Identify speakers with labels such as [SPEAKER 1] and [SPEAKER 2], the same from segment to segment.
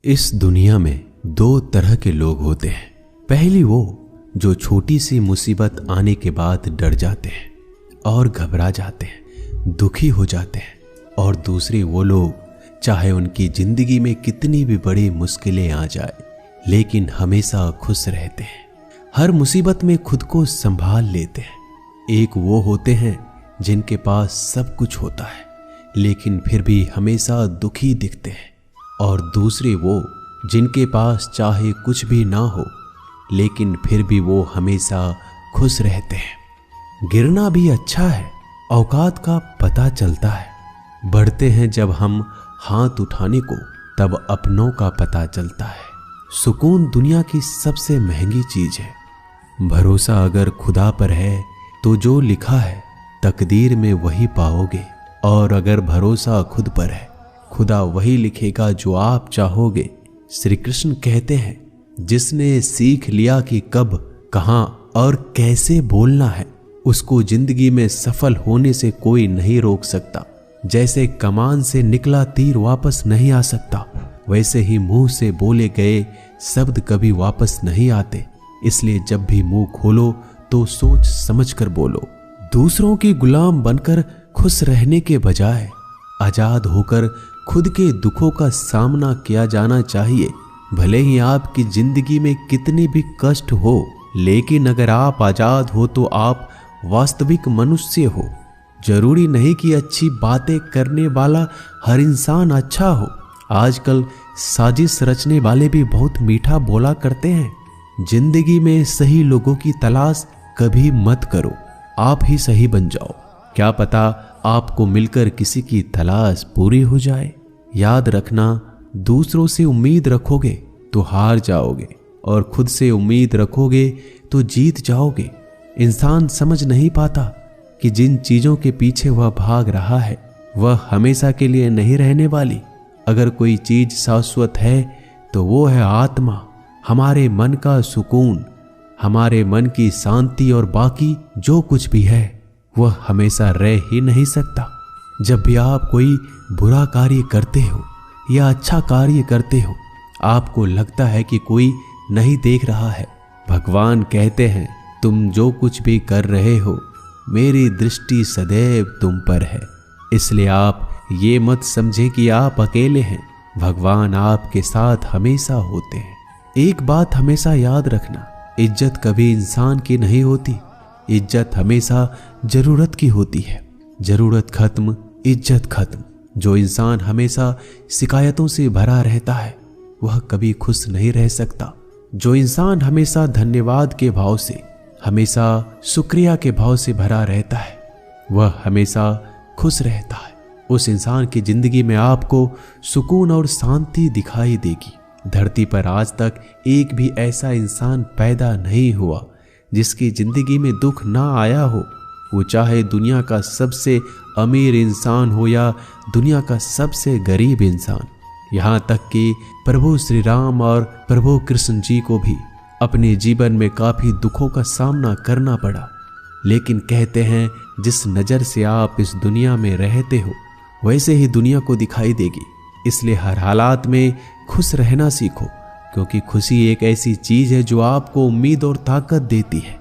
[SPEAKER 1] इस दुनिया में दो तरह के लोग होते हैं। पहली वो जो छोटी सी मुसीबत आने के बाद डर जाते हैं और घबरा जाते हैं, दुखी हो जाते हैं। और दूसरे वो लोग चाहे उनकी जिंदगी में कितनी भी बड़ी मुश्किलें आ जाए लेकिन हमेशा खुश रहते हैं, हर मुसीबत में खुद को संभाल लेते हैं। एक वो होते हैं जिनके पास सब कुछ होता है लेकिन फिर भी हमेशा दुखी दिखते हैं, और दूसरे वो जिनके पास चाहे कुछ भी ना हो लेकिन फिर भी वो हमेशा खुश रहते हैं। गिरना भी अच्छा है, औकात का पता चलता है। बढ़ते हैं जब हम हाथ उठाने को तब अपनों का पता चलता है। सुकून दुनिया की सबसे महंगी चीज है। भरोसा अगर खुदा पर है तो जो लिखा है तकदीर में वही पाओगे, और अगर भरोसा खुद पर है खुदा वही लिखेगा जो आप चाहोगे। श्री कृष्ण कहते हैं, जिसने सीख लिया कि कब, कहां और कैसे बोलना है, उसको जिंदगी में सफल होने से कोई नहीं रोक सकता। जैसे कमान से निकला तीर वापस नहीं आ सकता, वैसे ही मुंह से बोले गए शब्द कभी वापस नहीं आते। इसलिए जब भी मुंह खोलो तो सोच समझ कर बोलो। दूसरों की गुलाम बनकर खुश रहने के बजाय आजाद होकर खुद के दुखों का सामना किया जाना चाहिए। भले ही आपकी जिंदगी में कितने भी कष्ट हो, लेकिन अगर आप आजाद हो तो आप वास्तविक मनुष्य हो। जरूरी नहीं कि अच्छी बातें करने वाला हर इंसान अच्छा हो। आजकल साजिश रचने वाले भी बहुत मीठा बोला करते हैं। जिंदगी में सही लोगों की तलाश कभी मत करो, आप ही सही बन जाओ। क्या पता आपको मिलकर किसी की तलाश पूरी हो जाए। याद रखना, दूसरों से उम्मीद रखोगे तो हार जाओगे, और खुद से उम्मीद रखोगे तो जीत जाओगे। इंसान समझ नहीं पाता कि जिन चीजों के पीछे वह भाग रहा है वह हमेशा के लिए नहीं रहने वाली। अगर कोई चीज शाश्वत है तो वो है आत्मा, हमारे मन का सुकून, हमारे मन की शांति, और बाकी जो कुछ भी है वह हमेशा रह ही नहीं सकता। जब भी आप कोई बुरा कार्य करते हो या अच्छा कार्य करते हो, आपको लगता है कि कोई नहीं देख रहा है। भगवान कहते हैं, तुम जो कुछ भी कर रहे हो मेरी दृष्टि सदैव तुम पर है। इसलिए आप ये मत समझें कि आप अकेले हैं, भगवान आपके साथ हमेशा होते हैं। एक बात हमेशा याद रखना, इज्जत कभी इंसान की नहीं होती, इज्जत हमेशा जरूरत की होती है। जरूरत खत्म, इज्जत खत्म। जो इंसान हमेशा शिकायतों से भरा रहता है वह कभी खुश नहीं रह सकता। जो इंसान हमेशा धन्यवाद के भाव से, हमेशा शुक्रिया के भाव से भरा रहता है वह हमेशा खुश रहता है। उस इंसान की जिंदगी में आपको सुकून और शांति दिखाई देगी। धरती पर आज तक एक भी ऐसा इंसान पैदा नहीं हुआ जिसकी जिंदगी में दुख ना आया हो। वो चाहे दुनिया का सबसे अमीर इंसान हो या दुनिया का सबसे गरीब इंसान। यहाँ तक कि प्रभु श्री राम और प्रभु कृष्ण जी को भी अपने जीवन में काफी दुखों का सामना करना पड़ा। लेकिन कहते हैं, जिस नजर से आप इस दुनिया में रहते हो वैसे ही दुनिया को दिखाई देगी। इसलिए हर हालात में खुश रहना सीखो, क्योंकि खुशी एक ऐसी चीज है जो आपको उम्मीद और ताकत देती है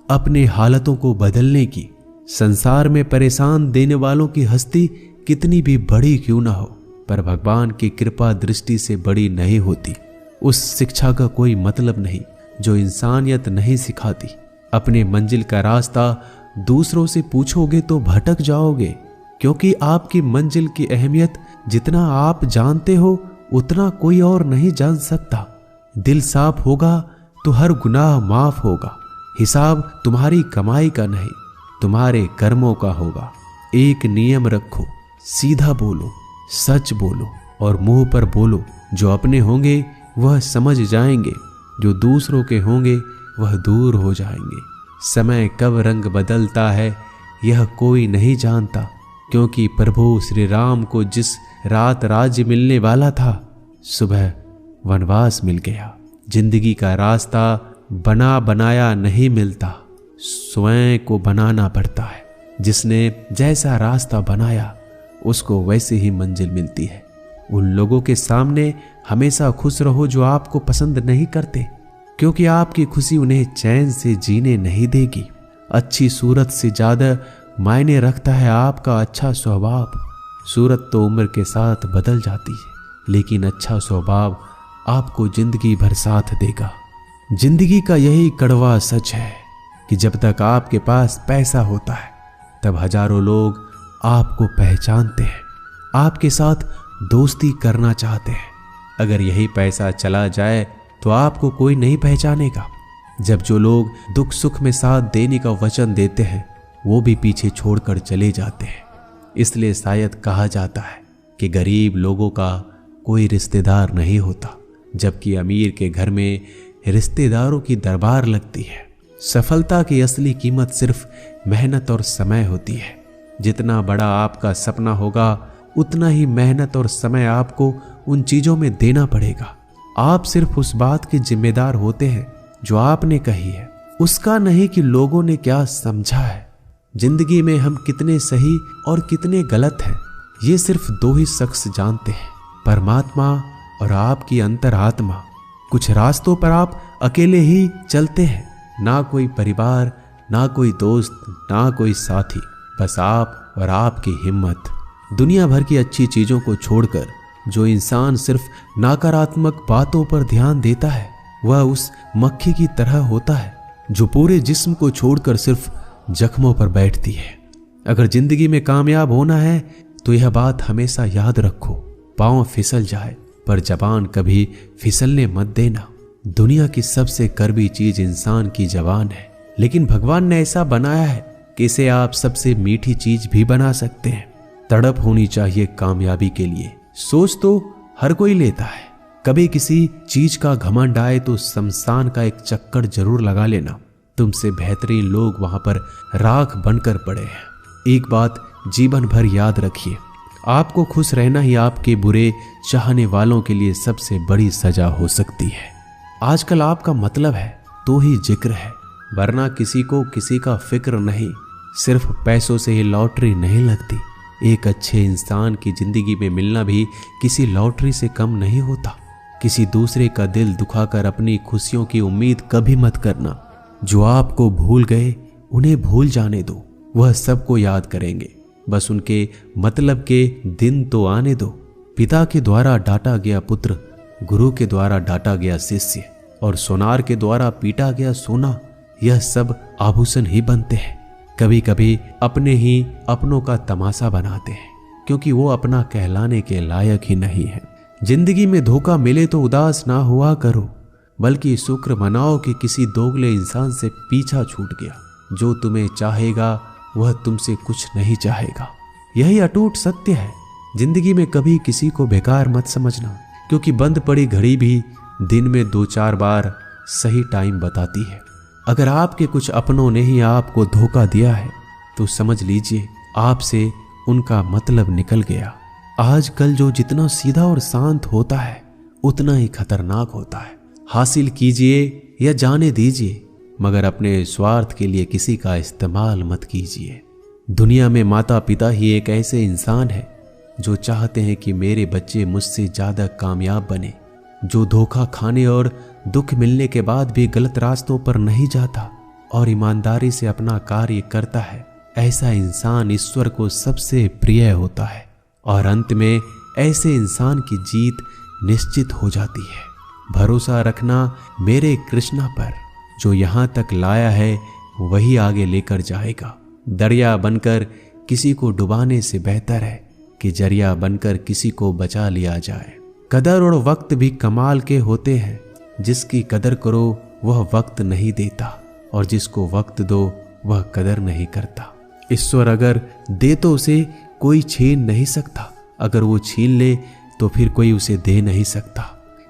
[SPEAKER 1] अपने हालतों को बदलने की। संसार में परेशान देने वालों की हस्ती कितनी भी बड़ी क्यों ना हो, पर भगवान की कृपा दृष्टि से बड़ी नहीं होती। उस शिक्षा का कोई मतलब नहीं जो इंसानियत नहीं सिखाती। अपने मंजिल का रास्ता दूसरों से पूछोगे तो भटक जाओगे, क्योंकि आपकी मंजिल की अहमियत जितना आप जानते हो उतना कोई और नहीं जान सकता। दिल साफ होगा तो हर गुनाह माफ होगा। हिसाब तुम्हारी कमाई का नहीं, तुम्हारे कर्मों का होगा। एक नियम रखो, सीधा बोलो, सच बोलो और मुंह पर बोलो। जो अपने होंगे वह समझ जाएंगे, जो दूसरों के होंगे वह दूर हो जाएंगे। समय कब रंग बदलता है यह कोई नहीं जानता, क्योंकि प्रभु श्री राम को जिस रात राज्य मिलने वाला था सुबह वनवास मिल गया। जिंदगी का रास्ता बना बनाया नहीं मिलता, स्वयं को बनाना पड़ता है। जिसने जैसा रास्ता बनाया उसको वैसे ही मंजिल मिलती है। उन लोगों के सामने हमेशा खुश रहो जो आपको पसंद नहीं करते, क्योंकि आपकी खुशी उन्हें चैन से जीने नहीं देगी। अच्छी सूरत से ज्यादा मायने रखता है आपका अच्छा स्वभाव। सूरत तो उम्र के साथ बदल जाती है, लेकिन अच्छा स्वभाव आपको जिंदगी भर साथ देगा। जिंदगी का यही कड़वा सच है कि जब तक आपके पास पैसा होता है तब हजारों लोग आपको पहचानते हैं, आपके साथ दोस्ती करना चाहते हैं। अगर यही पैसा चला जाए तो आपको कोई नहीं पहचानेगा। जब जो लोग दुख सुख में साथ देने का वचन देते हैं वो भी पीछे छोड़कर चले जाते हैं। इसलिए शायद कहा जाता है कि गरीब लोगों का कोई रिश्तेदार नहीं होता, जबकि अमीर के घर में रिश्तेदारों की दरबार लगती है। सफलता की असली कीमत सिर्फ मेहनत और समय होती है। जितना बड़ा आपका सपना होगा उतना ही मेहनत और समय आपको उन चीजों में देना पड़ेगा। आप सिर्फ उस बात के जिम्मेदार होते हैं जो आपने कही है, उसका नहीं कि लोगों ने क्या समझा है। जिंदगी में हम कितने सही और कितने गलत हैं ये सिर्फ दो ही शख्स जानते हैं, परमात्मा और आपकी अंतरात्मा। कुछ रास्तों पर आप अकेले ही चलते हैं, ना कोई परिवार, ना कोई दोस्त, ना कोई साथी, बस आप और आपकी हिम्मत। दुनिया भर की अच्छी चीजों को छोड़कर जो इंसान सिर्फ नकारात्मक बातों पर ध्यान देता है वह उस मक्खी की तरह होता है जो पूरे जिस्म को छोड़कर सिर्फ जख्मों पर बैठती है। अगर जिंदगी में कामयाब होना है तो यह बात हमेशा याद रखो, पांव फिसल जाए पर जबान कभी फिसलने मत देना। दुनिया की सबसे कड़वी चीज इंसान की जबान है, लेकिन भगवान ने ऐसा बनाया है कि इसे आप सबसे मीठी चीज भी बना सकते हैं। तड़प होनी चाहिए कामयाबी के लिए। सोच तो हर कोई लेता है, कभी किसी चीज का घमंड आए तो शमशान का एक चक्कर जरूर लगा लेना। तुमसे बेहतरीन लोग वहां पर राख बनकर पड़े हैं। एक बात जीवन भर याद रखिए, आपको खुश रहना ही आपके बुरे चाहने वालों के लिए सबसे बड़ी सजा हो सकती है। आजकल आपका मतलब है तो ही जिक्र है, वरना किसी को किसी का फिक्र नहीं। सिर्फ पैसों से ही लॉटरी नहीं लगती। एक अच्छे इंसान की जिंदगी में मिलना भी किसी लॉटरी से कम नहीं होता। किसी दूसरे का दिल दुखाकर अपनी खुशियों की उम्मीद कभी मत करना। जो आपको भूल गए उन्हें भूल जाने दो, वह सबको याद करेंगे, बस उनके मतलब के दिन तो आने दो। पिता के द्वारा डांटा गया पुत्र, गुरु के द्वारा डांटा गया शिष्य और सोनार के द्वारा पीटा गया सोना, यह सब आभूषण ही बनते हैं। कभी कभी अपने ही अपनों का तमाशा बनाते हैं, क्योंकि वो अपना कहलाने के लायक ही नहीं है। जिंदगी में धोखा मिले तो उदास ना हुआ करो, बल्कि शुक्र मनाओ कि किसी दोगले इंसान से पीछा छूट गया। जो तुम्हें चाहेगा वह तुमसे कुछ नहीं चाहेगा, यही अटूट सत्य है। जिंदगी में कभी किसी को बेकार मत समझना, क्योंकि बंद पड़ी घड़ी भी दिन में 2-4 बार सही टाइम बताती है। अगर आपके कुछ अपनों ने ही आपको धोखा दिया है तो समझ लीजिए आपसे उनका मतलब निकल गया। आजकल जो जितना सीधा और शांत होता है उतना ही खतरनाक होता है। हासिल कीजिए या जाने दीजिए, मगर अपने स्वार्थ के लिए किसी का इस्तेमाल मत कीजिए। दुनिया में माता पिता ही एक ऐसे इंसान है जो चाहते हैं कि मेरे बच्चे मुझसे ज्यादा कामयाब बने, जो धोखा खाने और दुख मिलने के बाद भी गलत रास्तों पर नहीं जाता और ईमानदारी से अपना कार्य करता है। ऐसा इंसान ईश्वर को सबसे प्रिय होता है और अंत में ऐसे इंसान की जीत निश्चित हो जाती है। भरोसा रखना मेरे कृष्णा पर, जो यहाँ तक लाया है वही आगे लेकर जाएगा। दरिया बनकर किसी को डुबाने से बेहतर है कि जरिया बनकर किसी को बचा लिया जाए। कदर और वक्त भी कमाल के होते हैं। जिसकी कदर करो वह वक्त नहीं देता और जिसको वक्त दो वह कदर नहीं करता। ईश्वर अगर दे तो उसे कोई छीन नहीं सकता, अगर वो छीन ले तो फिर कोई उसे दे नहीं सकता।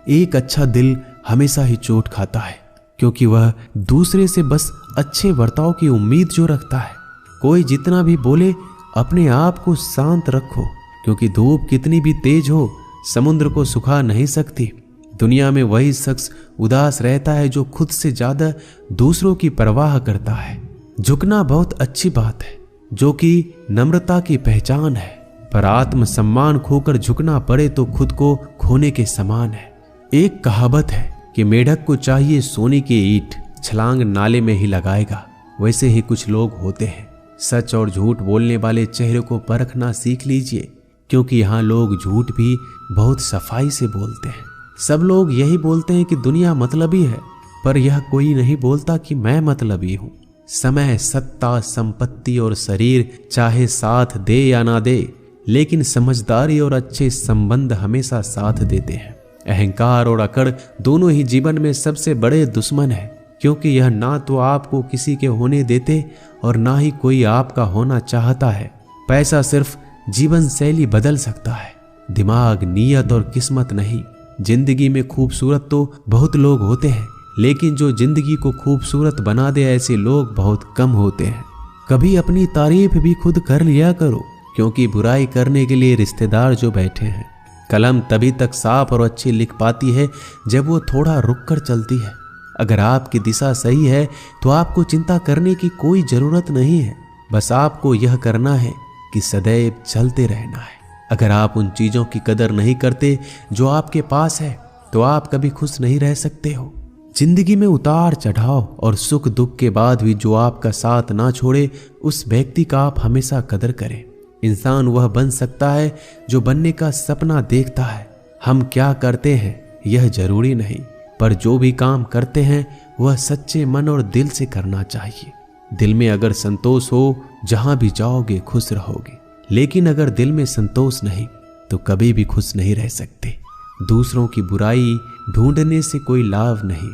[SPEAKER 1] एक अच्छा दिल हमेशा ही चोट खाता है, क्योंकि वह दूसरे से बस अच्छे बर्ताव की उम्मीद जो रखता है। कोई जितना भी बोले अपने आप को शांत रखो, क्योंकि धूप कितनी भी तेज हो समुद्र को सुखा नहीं सकती। दुनिया में वही शख्स उदास रहता है जो खुद से ज्यादा दूसरों की परवाह करता है। झुकना बहुत अच्छी बात है, जो कि नम्रता की पहचान है। पर आत्म सम्मान खोकर झुकना पड़े तो खुद को खोने के समान है। एक कहावत है कि मेढक को चाहिए सोने की ईंट, छलांग नाले में ही लगाएगा। वैसे ही कुछ लोग होते हैं। सच और झूठ बोलने वाले चेहरे को परखना सीख लीजिए, क्योंकि यहाँ लोग झूठ भी बहुत सफाई से बोलते हैं। सब लोग यही बोलते हैं कि दुनिया मतलबी है, पर यह कोई नहीं बोलता कि मैं मतलबी हूँ। समय, सत्ता, संपत्ति और शरीर चाहे साथ दे या ना दे, लेकिन समझदारी और अच्छे संबंध हमेशा साथ देते हैं। अहंकार और अकड़ दोनों ही जीवन में सबसे बड़े दुश्मन है, क्योंकि यह ना तो आपको किसी के होने देते और ना ही कोई आपका होना चाहता है। पैसा सिर्फ जीवन शैली बदल सकता है, दिमाग, नीयत और किस्मत नहीं। जिंदगी में खूबसूरत तो बहुत लोग होते हैं, लेकिन जो जिंदगी को खूबसूरत बना दे ऐसे लोग बहुत कम होते हैं। कभी अपनी तारीफ भी खुद कर लिया करो, क्योंकि बुराई करने के लिए रिश्तेदार जो बैठे हैं। कलम तभी तक साफ और अच्छी लिख पाती है जब वो थोड़ा रुक कर चलती है। अगर आपकी दिशा सही है तो आपको चिंता करने की कोई जरूरत नहीं है। बस आपको यह करना है कि सदैव चलते रहना है। अगर आप उन चीजों की कदर नहीं करते जो आपके पास है, तो आप कभी खुश नहीं रह सकते हो। जिंदगी में उतार चढ़ाव और सुख दुख के बाद भी जो आपका साथ ना छोड़े, उस व्यक्ति का आप हमेशा कदर करें। इंसान वह बन सकता है जो बनने का सपना देखता है। हम क्या करते हैं यह जरूरी नहीं, पर जो भी काम करते हैं वह सच्चे मन और दिल से करना चाहिए। दिल में अगर संतोष हो, जहां भी जाओगे खुश रहोगे, लेकिन अगर दिल में संतोष नहीं तो कभी भी खुश नहीं रह सकते। दूसरों की बुराई ढूंढने से कोई लाभ नहीं,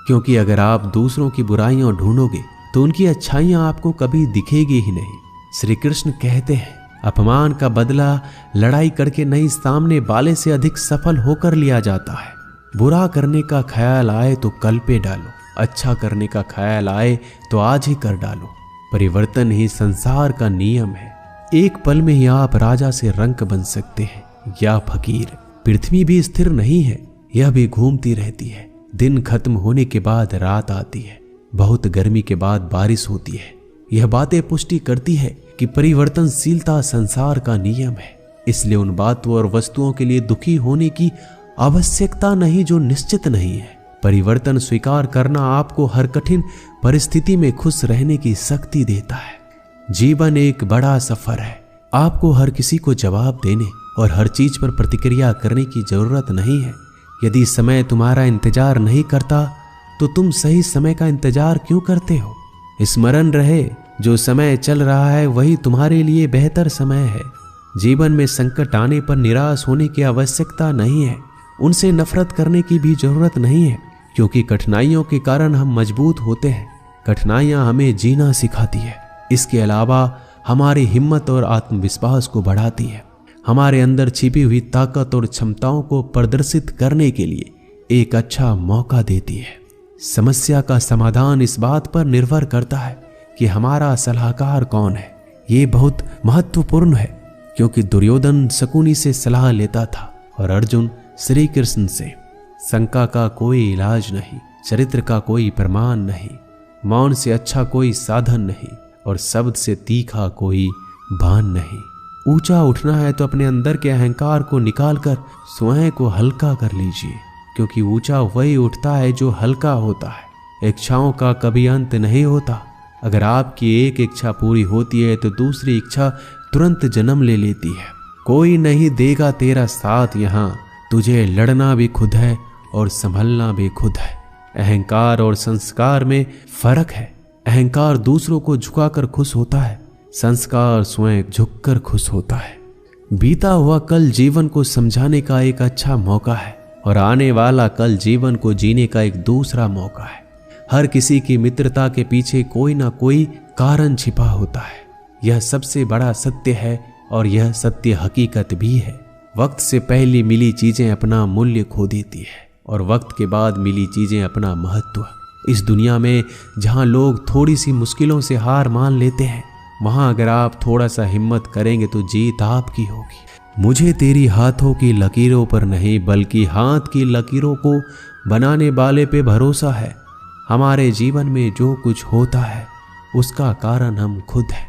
[SPEAKER 1] क्योंकि अगर आप दूसरों की बुराइयां ढूंढोगे तो उनकी अच्छाइयां आपको कभी दिखेगी ही नहीं। श्री कृष्ण कहते हैं, अपमान का बदला लड़ाई करके नहीं, सामने वाले से अधिक सफल होकर लिया जाता है। बुरा करने का ख्याल आए तो कल पे डालो, अच्छा करने का ख्याल आए तो आज ही कर डालो। परिवर्तन ही संसार का नियम है। एक पल में ही आप राजा से रंक बन सकते हैं या फकीर। पृथ्वी भी स्थिर नहीं है, यह भी घूमती रहती है। दिन खत्म होने के बाद रात आती है, बहुत गर्मी के बाद बारिश होती है। यह बातें पुष्टि करती है कि परिवर्तनशीलता संसार का नियम है। इसलिए उन बातों और वस्तुओं के लिए दुखी होने की आवश्यकता नहीं जो निश्चित नहीं है। परिवर्तन स्वीकार करना आपको हर कठिन परिस्थिति में खुश रहने की शक्ति देता है। जीवन एक बड़ा सफर है। आपको हर किसी को जवाब देने और हर चीज पर प्रतिक्रिया करने की जरूरत नहीं है। यदि समय तुम्हारा इंतजार नहीं करता तो तुम सही समय का इंतजार क्यों करते हो? स्मरण रहे, जो समय चल रहा है वही तुम्हारे लिए बेहतर समय है। जीवन में संकट आने पर निराश होने की आवश्यकता नहीं है। उनसे नफरत करने की भी जरूरत नहीं है, क्योंकि कठिनाइयों के कारण हम मजबूत होते हैं। कठिनाइयां हमें जीना सिखाती है। इसके अलावा हमारी हिम्मत और आत्मविश्वास को बढ़ाती है। हमारे अंदर छिपी हुई ताकत और क्षमताओं को प्रदर्शित करने के लिए एक अच्छा मौका देती है। समस्या का समाधान इस बात पर निर्भर करता है कि हमारा सलाहकार कौन है। ये बहुत महत्वपूर्ण है, क्योंकि दुर्योधन शकुनी से सलाह लेता था और अर्जुन श्री कृष्ण से। शंका का कोई इलाज नहीं, चरित्र का कोई प्रमाण नहीं, मौन से अच्छा कोई साधन नहीं और शब्द से तीखा कोई बाण नहीं। ऊंचा उठना है तो अपने अंदर के अहंकार को निकालकर स्वयं को हल्का कर लीजिए, क्योंकि ऊंचा वही उठता है जो हल्का होता है। इच्छाओं का कभी अंत नहीं होता। अगर आपकी एक इच्छा पूरी होती है तो दूसरी इच्छा तुरंत जन्म ले लेती है। कोई नहीं देगा तेरा साथ यहाँ, तुझे लड़ना भी खुद है और संभलना भी खुद है। अहंकार और संस्कार में फर्क है। अहंकार दूसरों को झुकाकर खुश होता है, संस्कार स्वयं झुककर खुश होता है। बीता हुआ कल जीवन को समझाने का एक अच्छा मौका है और आने वाला कल जीवन को जीने का एक दूसरा मौका है। हर किसी की मित्रता के पीछे कोई ना कोई कारण छिपा होता है। यह सबसे बड़ा सत्य है और यह सत्य हकीकत भी है। वक्त से पहले मिली चीजें अपना मूल्य खो देती है और वक्त के बाद मिली चीजें अपना महत्व। इस दुनिया में जहां लोग थोड़ी सी मुश्किलों से हार मान लेते हैं, वहां अगर आप थोड़ा सा हिम्मत करेंगे तो जीत आपकी होगी। मुझे तेरी हाथों की लकीरों पर नहीं, बल्कि हाथ की लकीरों को बनाने वाले पे भरोसा है। हमारे जीवन में जो कुछ होता है उसका कारण हम खुद हैं।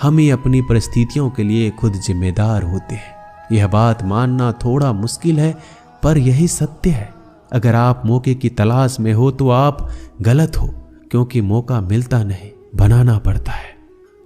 [SPEAKER 1] हम ही अपनी परिस्थितियों के लिए खुद जिम्मेदार होते हैं। यह बात मानना थोड़ा मुश्किल है, पर यही सत्य है। अगर आप मौके की तलाश में हो तो आप गलत हो, क्योंकि मौका मिलता नहीं, बनाना पड़ता है।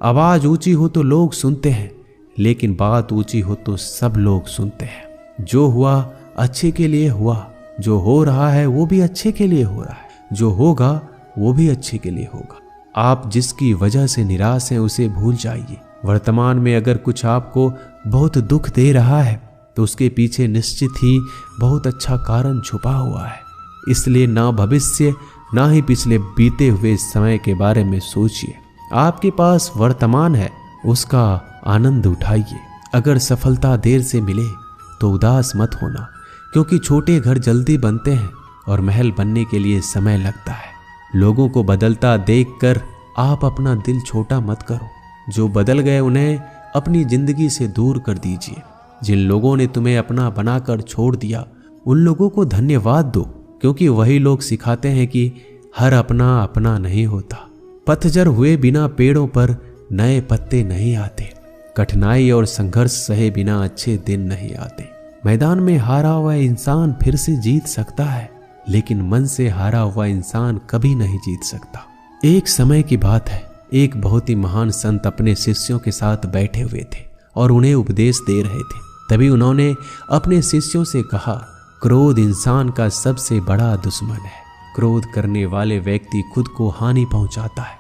[SPEAKER 1] आवाज ऊंची हो तो लोग सुनते हैं, लेकिन बात ऊंची हो तो सब लोग सुनते हैं। जो हुआ अच्छे के लिए हुआ, जो हो रहा है वो भी अच्छे के लिए हो रहा है, जो होगा वो भी अच्छे के लिए होगा। आप जिसकी वजह से निराश हैं उसे भूल जाइए। वर्तमान में अगर कुछ आपको बहुत दुख दे रहा है तो उसके पीछे निश्चित ही बहुत अच्छा कारण छुपा हुआ है। इसलिए ना भविष्य ना ही पिछले बीते हुए समय के बारे में सोचिए। आपके पास वर्तमान है, उसका आनंद उठाइए। अगर सफलता देर से मिले तो उदास मत होना, क्योंकि छोटे घर जल्दी बनते हैं और महल बनने के लिए समय लगता है। लोगों को बदलता देखकर आप अपना दिल छोटा मत करो। जो बदल गए उन्हें अपनी जिंदगी से दूर कर दीजिए। जिन लोगों ने तुम्हें अपना बनाकर छोड़ दिया उन लोगों को धन्यवाद दो, क्योंकि वही लोग सिखाते हैं कि हर अपना अपना नहीं होता। पतझड़ हुए बिना पेड़ों पर नए पत्ते नहीं आते। कठिनाई और संघर्ष सहे बिना अच्छे दिन नहीं आते। मैदान में हारा हुआ इंसान फिर से जीत सकता है, लेकिन मन से हारा हुआ इंसान कभी नहीं जीत सकता। एक समय की बात है, एक बहुत ही महान संत अपने शिष्यों के साथ बैठे हुए थे और उन्हें उपदेश दे रहे थे। तभी उन्होंने अपने शिष्यों से कहा, क्रोध इंसान का सबसे बड़ा दुश्मन है। क्रोध करने वाले व्यक्ति खुद को हानि पहुंचाता है,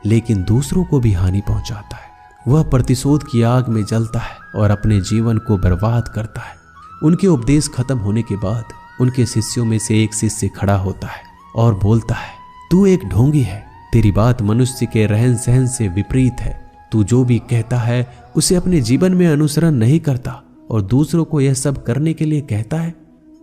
[SPEAKER 1] लेकिन दूसरों को भी हानि पहुंचाता है। वह प्रतिशोध की आग में जलता है और अपने जीवन को बर्बाद करता है। उनके उपदेश खत्म होने के बाद उनके शिष्यों में से एक शिष्य खड़ा होता है और बोलता है, तू एक ढोंगी है। तेरी बात मनुष्य के रहन सहन से विपरीत है। तू जो भी कहता है उसे अपने जीवन में अनुसरण नहीं करता और दूसरों को यह सब करने के लिए कहता है।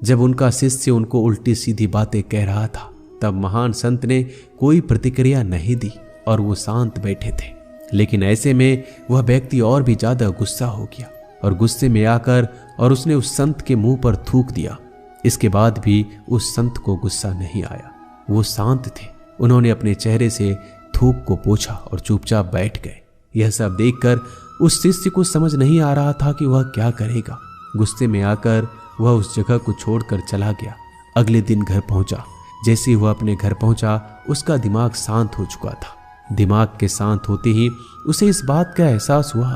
[SPEAKER 1] जब उनका शिष्य उनको उल्टी सीधी बातें कह रहा था, तब महान संत ने कोई प्रतिक्रिया नहीं दी और वो शांत बैठे थे। लेकिन ऐसे में वह व्यक्ति और भी ज्यादा गुस्सा हो गया और गुस्से में आकर और उसने उस संत के मुंह पर थूक दिया। इसके बाद भी उस संत को गुस्सा नहीं आया। वो शांत थे। उन्होंने अपने चेहरे से थूक को पोंछा और चुपचाप बैठ गए। यह सब देखकर उस शिष्य को समझ नहीं आ रहा था कि वह क्या करेगा। गुस्से में आकर वह उस जगह को छोड़कर चला गया। अगले दिन घर पहुंचा। जैसे ही वह अपने घर पहुंचा, उसका दिमाग शांत हो चुका था। दिमाग के शांत होते ही उसे इस बात का एहसास हुआ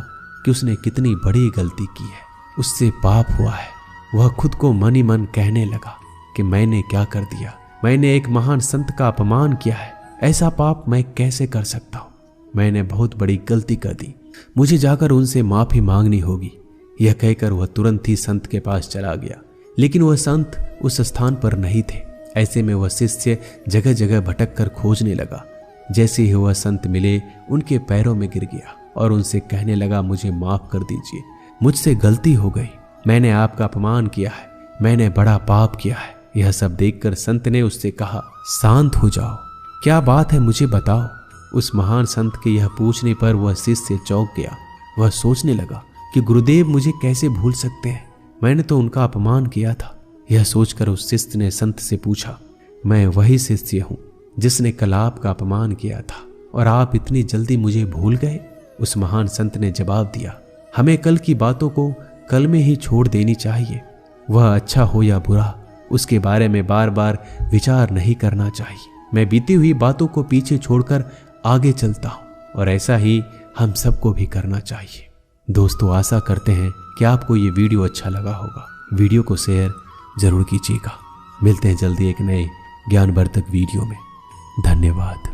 [SPEAKER 1] कि उसने कितनी बड़ी गलती की है, उससे पाप हुआ है। वह खुद को मन ही मन कहने लगा कि मैंने क्या कर दिया, मैंने एक महान संत का अपमान किया है, ऐसा पाप मैं कैसे कर सकता हूँ, मैंने बहुत बड़ी गलती कर दी, मुझे जाकर उनसे माफी मांगनी होगी। यह कहकर वह तुरंत ही संत के पास चला गया, लेकिन वह संत उस स्थान पर नहीं थे। ऐसे में वह शिष्य जगह जगह भटक कर खोजने लगा। जैसे ही वह संत मिले, उनके पैरों में गिर गया और उनसे कहने लगा, मुझे माफ कर दीजिए, मुझसे गलती हो गई, मैंने आपका अपमान किया है, मैंने बड़ा पाप किया है। यह सब देखकर संत ने उससे कहा, शांत हो जाओ, क्या बात है मुझे बताओ। उस महान संत के यह पूछने पर वह शिष्य चौंक गया। वह सोचने लगा कि गुरुदेव मुझे कैसे भूल सकते हैं, मैंने तो उनका अपमान किया था। यह सोचकर उस शिष्य ने संत से पूछा, मैं वही शिष्य हूँ जिसने कल आपका अपमान किया था और आप इतनी जल्दी मुझे भूल गए। उस महान संत ने जवाब दिया, हमें कल की बातों को कल में ही छोड़ देनी चाहिए। वह अच्छा हो या बुरा, उसके बारे में बार बार विचार नहीं करना चाहिए। मैं बीती हुई बातों को पीछे छोड़कर आगे चलता हूँ और ऐसा ही हम सबको भी करना चाहिए। दोस्तों, आशा करते हैं कि आपको ये वीडियो अच्छा लगा होगा। वीडियो को शेयर जरूर कीजिएगा। मिलते हैं जल्दी एक नए ज्ञानवर्धक वीडियो में। धन्यवाद।